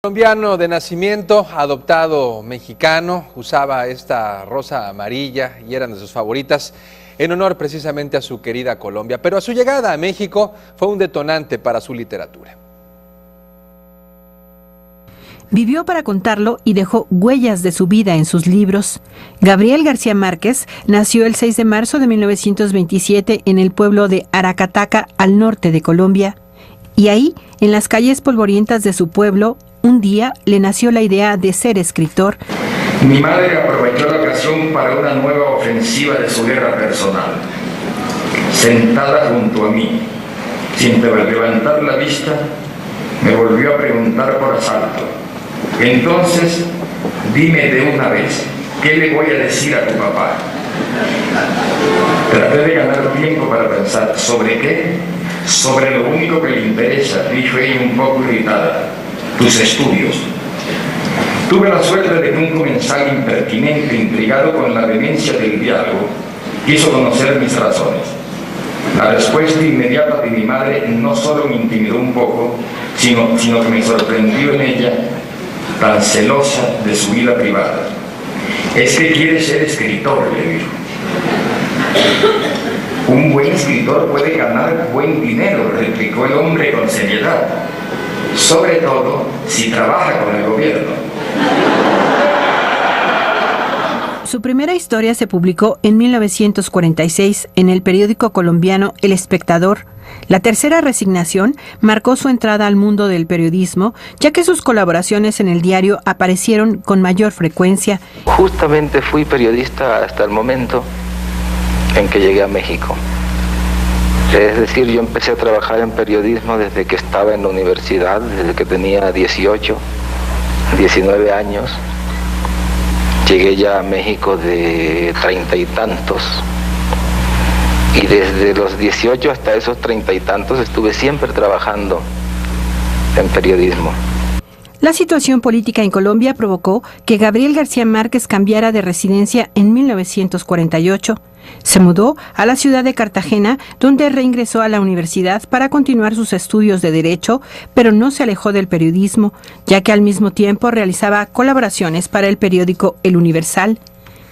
Colombiano de nacimiento, adoptado mexicano, usaba esta rosa amarilla y eran de sus favoritas en honor precisamente a su querida Colombia. Pero a su llegada a México fue un detonante para su literatura. Vivió para contarlo y dejó huellas de su vida en sus libros. Gabriel García Márquez nació el 6 de marzo de 1927 en el pueblo de Aracataca, al norte de Colombia. Y ahí, en las calles polvorientas de su pueblo, un día le nació la idea de ser escritor. Mi madre aprovechó la ocasión para una nueva ofensiva de su guerra personal. Sentada junto a mí, sin levantar la vista, me volvió a preguntar por asalto. Entonces, dime de una vez, ¿qué le voy a decir a tu papá? Traté de ganar tiempo para pensar. ¿Sobre qué? Sobre lo único que le interesa, dijo ella un poco irritada: tus estudios. Tuve la suerte de que un comensal impertinente, intrigado con la demencia del diálogo, quiso conocer mis razones. La respuesta inmediata de mi madre no solo me intimidó un poco, sino que me sorprendió en ella, tan celosa de su vida privada. Es que quiere ser escritor, le dijo. Un buen escritor puede ganar buen dinero, replicó el hombre con seriedad, sobre todo si trabaja con el gobierno. Su primera historia se publicó en 1946 en el periódico colombiano El Espectador. La tercera resignación marcó su entrada al mundo del periodismo, ya que sus colaboraciones en el diario aparecieron con mayor frecuencia. Justamente fui periodista hasta el momento en que llegué a México. Es decir, yo empecé a trabajar en periodismo desde que estaba en la universidad, desde que tenía 18, 19 años. Llegué ya a México de 30 y tantos. Y desde los 18 hasta esos 30 y tantos estuve siempre trabajando en periodismo. La situación política en Colombia provocó que Gabriel García Márquez cambiara de residencia en 1948. Se mudó a la ciudad de Cartagena, donde reingresó a la universidad para continuar sus estudios de Derecho, pero no se alejó del periodismo, ya que al mismo tiempo realizaba colaboraciones para el periódico El Universal.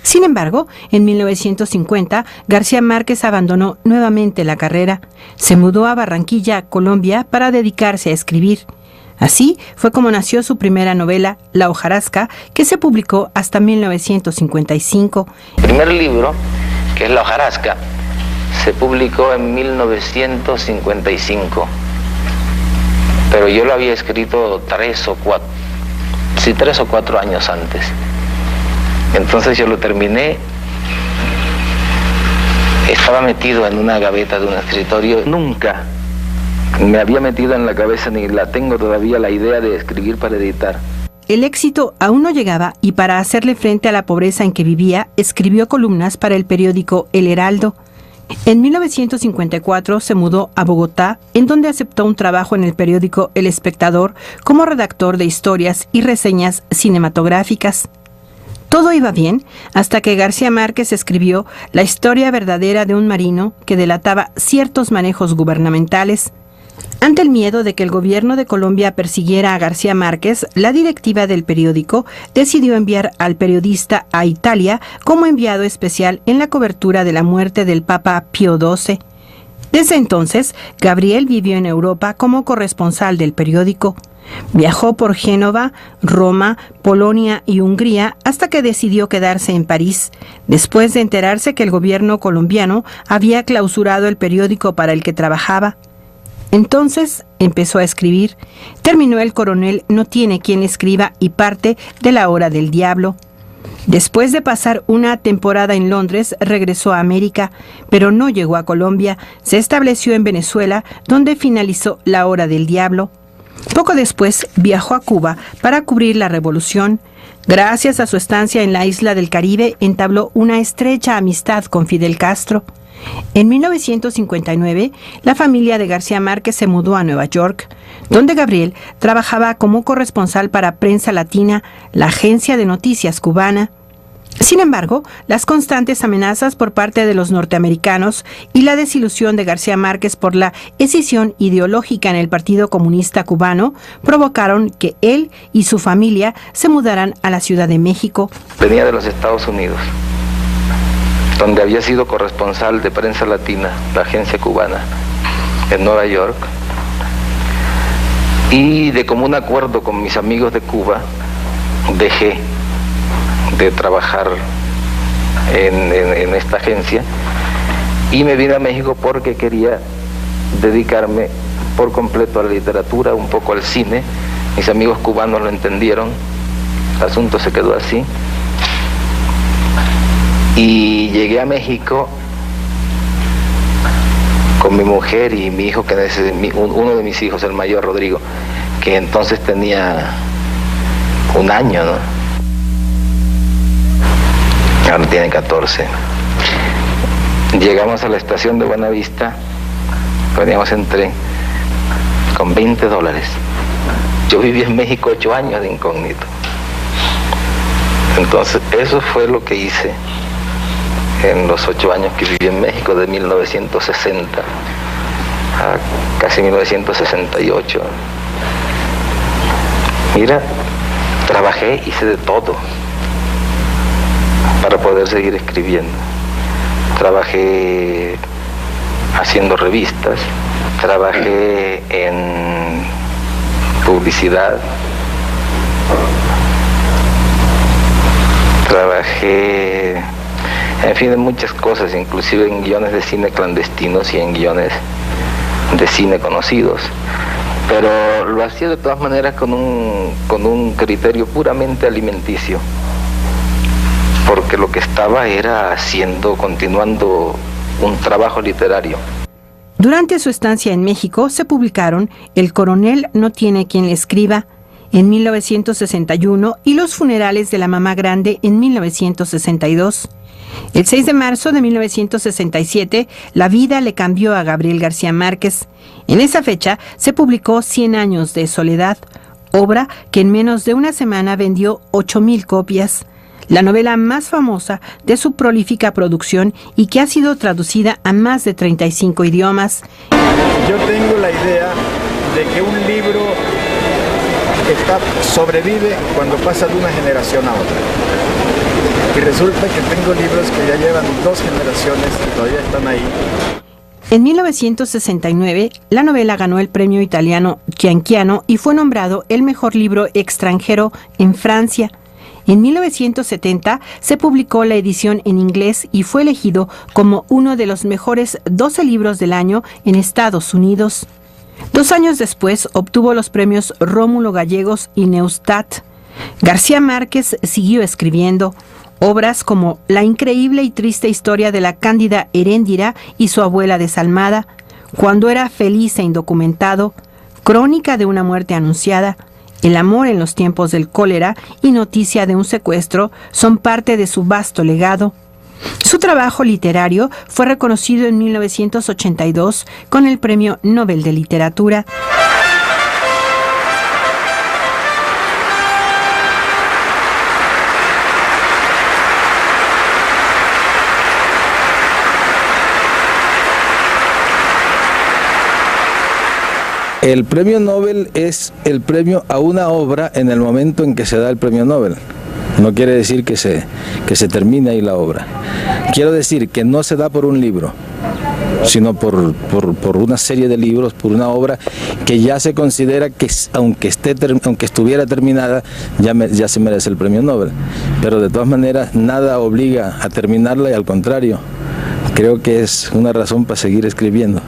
Sin embargo, en 1950, García Márquez abandonó nuevamente la carrera. Se mudó a Barranquilla, Colombia, para dedicarse a escribir. Así fue como nació su primera novela, La hojarasca, que se publicó hasta 1955. El primer libro, que es La hojarasca, se publicó en 1955, pero yo lo había escrito 3 o 4 años antes. Entonces yo lo terminé, estaba metido en una gaveta de un escritorio. Nunca me había metido en la cabeza, ni la tengo todavía, la idea de escribir para editar. El éxito aún no llegaba y para hacerle frente a la pobreza en que vivía, escribió columnas para el periódico El Heraldo. En 1954 se mudó a Bogotá, en donde aceptó un trabajo en el periódico El Espectador como redactor de historias y reseñas cinematográficas. Todo iba bien hasta que García Márquez escribió La historia verdadera de un marino que delataba ciertos manejos gubernamentales. Ante el miedo de que el gobierno de Colombia persiguiera a García Márquez, la directiva del periódico decidió enviar al periodista a Italia como enviado especial en la cobertura de la muerte del Papa Pío XII. Desde entonces, Gabriel vivió en Europa como corresponsal del periódico. Viajó por Génova, Roma, Polonia y Hungría hasta que decidió quedarse en París, después de enterarse que el gobierno colombiano había clausurado el periódico para el que trabajaba. Entonces empezó a escribir. Terminó El coronel no tiene quien le escriba y parte de La hora del diablo. Después de pasar una temporada en Londres, regresó a América, pero no llegó a Colombia. Se estableció en Venezuela, donde finalizó La hora del diablo. Poco después viajó a Cuba para cubrir la revolución. Gracias a su estancia en la isla del Caribe, entabló una estrecha amistad con Fidel Castro. En 1959, la familia de García Márquez se mudó a Nueva York, donde Gabriel trabajaba como corresponsal para Prensa Latina, la agencia de noticias cubana. Sin embargo, las constantes amenazas por parte de los norteamericanos y la desilusión de García Márquez por la escisión ideológica en el Partido Comunista Cubano provocaron que él y su familia se mudaran a la Ciudad de México. Venía de los Estados Unidos, donde había sido corresponsal de Prensa Latina, la agencia cubana, en Nueva York, y de común acuerdo con mis amigos de Cuba, dejé de trabajar en esta agencia y me vine a México porque quería dedicarme por completo a la literatura, un poco al cine. Mis amigos cubanos lo entendieron, el asunto se quedó así y llegué a México con mi mujer y mi hijo, que es uno de mis hijos, el mayor, Rodrigo, que entonces tenía un año, ¿no? Ahora tiene 14. Llegamos a la estación de Buenavista, veníamos en tren, con $20. Yo viví en México 8 años de incógnito. Entonces, eso fue lo que hice en los 8 años que viví en México, de 1960 a casi 1968. Mira, trabajé, hice de todo para poder seguir escribiendo. Trabajé haciendo revistas, trabajé en publicidad, trabajé, en fin, en muchas cosas, inclusive en guiones de cine clandestinos y en guiones de cine conocidos. Pero lo hacía de todas maneras con un criterio puramente alimenticio, porque lo que estaba era continuando un trabajo literario. Durante su estancia en México se publicaron El coronel no tiene quien le escriba en 1961 y Los funerales de la mamá grande en 1962. El 6 de marzo de 1967, la vida le cambió a Gabriel García Márquez. En esa fecha se publicó 100 años de soledad, obra que en menos de una semana vendió 8,000 copias. La novela más famosa de su prolífica producción y que ha sido traducida a más de 35 idiomas. Yo tengo la idea de que un libro sobrevive cuando pasa de una generación a otra. Y resulta que tengo libros que ya llevan 2 generaciones y todavía están ahí. En 1969, la novela ganó el premio italiano Chianchiano y fue nombrado el mejor libro extranjero en Francia. En 1970 se publicó la edición en inglés y fue elegido como uno de los mejores 12 libros del año en Estados Unidos. 2 años después obtuvo los premios Rómulo Gallegos y Neustadt. García Márquez siguió escribiendo obras como La increíble y triste historia de la cándida Heréndira y su abuela desalmada, Cuando era feliz e indocumentado, Crónica de una muerte anunciada, El amor en los tiempos del cólera y Noticia de un secuestro son parte de su vasto legado. Su trabajo literario fue reconocido en 1982 con el Premio Nobel de Literatura. El premio Nobel es el premio a una obra en el momento en que se da el premio Nobel. No quiere decir que se termine ahí la obra. Quiero decir que no se da por un libro, sino por una serie de libros, por una obra que ya se considera que aunque estuviera terminada, ya se merece el premio Nobel. Pero de todas maneras nada obliga a terminarla y al contrario, creo que es una razón para seguir escribiendo.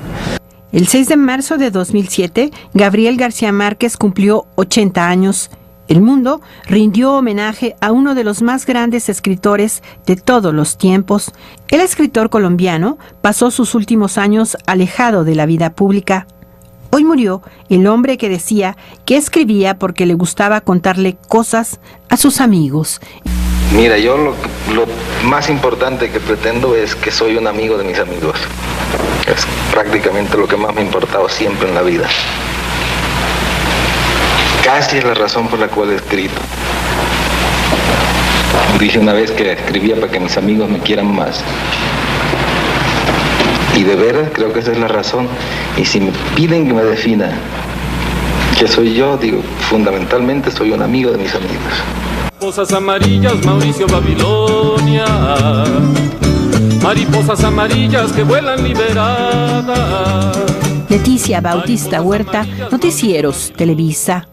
El 6 de marzo de 2007, Gabriel García Márquez cumplió 80 años. El mundo rindió homenaje a uno de los más grandes escritores de todos los tiempos. El escritor colombiano pasó sus últimos años alejado de la vida pública. Hoy murió el hombre que decía que escribía porque le gustaba contarle cosas a sus amigos. Mira, yo lo más importante que pretendo es que soy un amigo de mis amigos. Es prácticamente lo que más me ha importado siempre en la vida. Casi es la razón por la cual he escrito. Dije una vez que escribía para que mis amigos me quieran más. Y de veras creo que esa es la razón. Y si me piden que me defina qué soy yo, digo, fundamentalmente soy un amigo de mis amigos. Mariposas amarillas, Mauricio Babilonia. Mariposas amarillas que vuelan liberadas. Leticia Bautista Huerta, Noticieros Televisa.